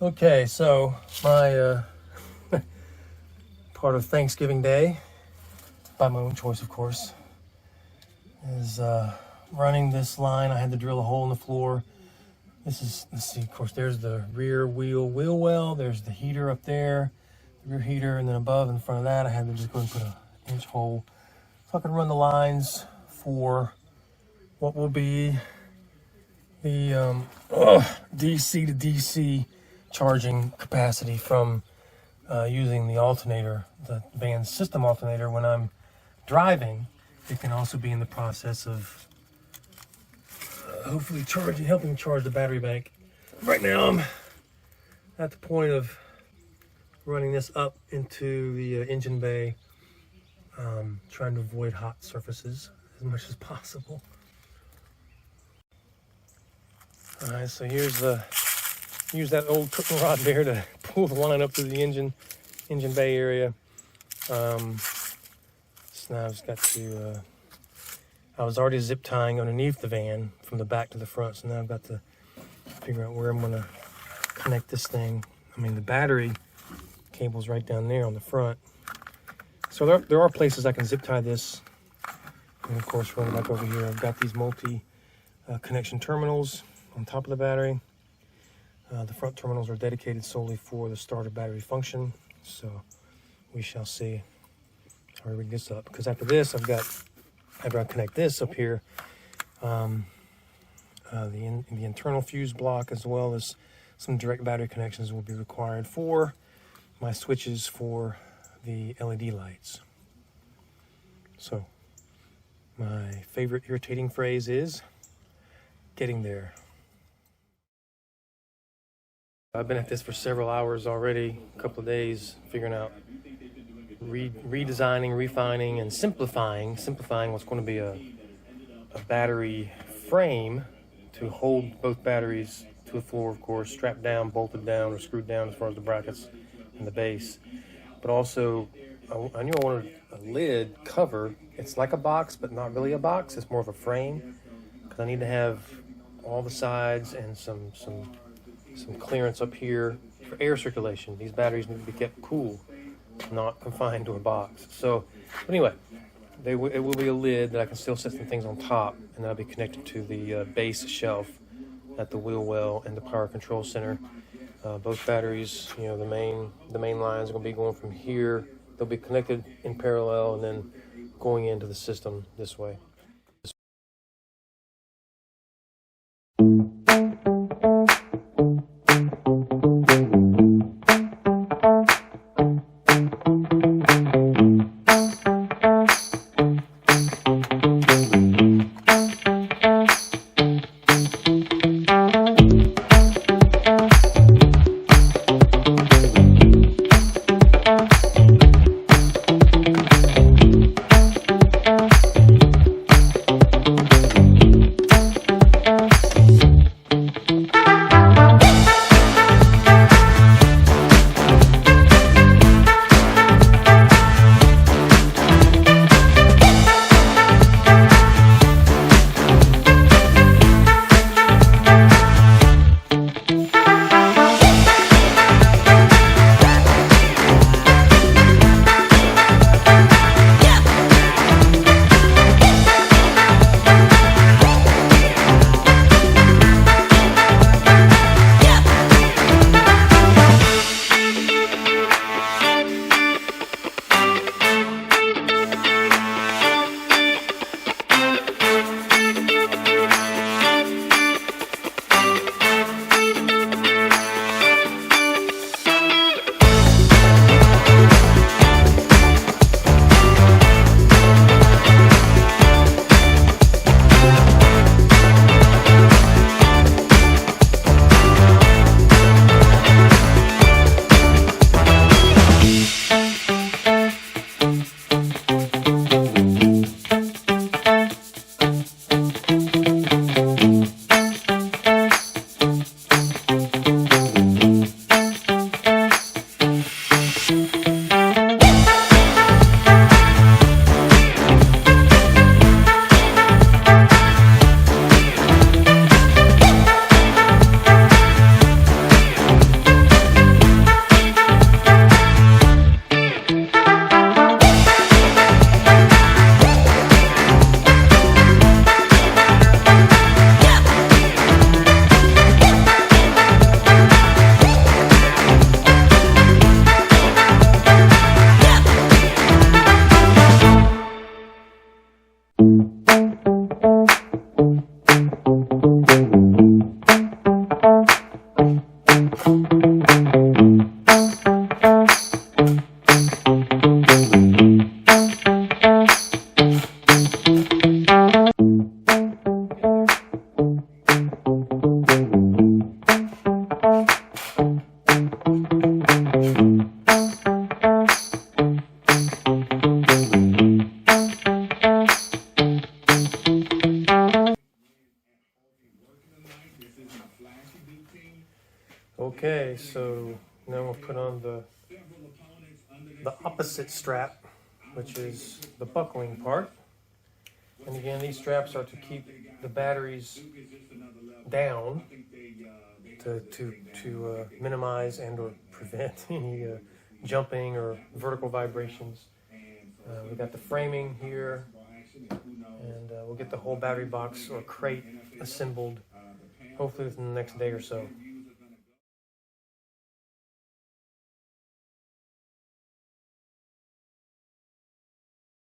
Okay, so my part of Thanksgiving Day, by my own choice of course, is running this line. I had to drill a hole in the floor. This is, let's see, of course there's the rear wheel well, there's the heater up there, the rear heater, and then above in front of that I had to just go and put an inch hole so I can run the lines for what will be the DC to DC charging capacity from using the alternator, the van's system alternator. When I'm driving, it can also be in the process of hopefully helping charge the battery bank. Right now I'm at the point of running this up into the engine bay, trying to avoid hot surfaces as much as possible. All right, so use that old cooking rod there to pull the line up through the engine bay area. So now I've just got to, I was already zip tying underneath the van from the back to the front, so now I've got to figure out where I'm gonna connect this thing. I mean, the battery cable's right down there on the front. So there are places I can zip tie this. And of course, running back over here, I've got these multi connection terminals on top of the battery. The front terminals are dedicated solely for the starter battery function. So we shall see how I rig this up. Because after this, after I connect this up here, the internal fuse block as well as some direct battery connections will be required for my switches for the LED lights. So my favorite irritating phrase is getting there. I've been at this for several hours already, a couple of days, figuring out, redesigning, refining, and simplifying what's going to be a battery frame to hold both batteries to the floor, of course, strapped down, bolted down, or screwed down as far as the brackets and the base. But also, I knew I wanted a lid cover. It's like a box, but not really a box. It's more of a frame, because I need to have all the sides and some clearance up here for air circulation. These batteries need to be kept cool, not confined to a box. So, but anyway, it will be a lid that I can still set some things on top, and that'll be connected to the base shelf at the wheel well and the power control center. Both batteries, you know, the main lines are going to be going from here. They'll be connected in parallel and then going into the system this way. Okay, so now we'll put on the opposite strap, which is the buckling part. And again, these straps are to keep the batteries down to minimize and or prevent any jumping or vertical vibrations. We got the framing here, and we'll get the whole battery box or crate assembled hopefully within the next day or so.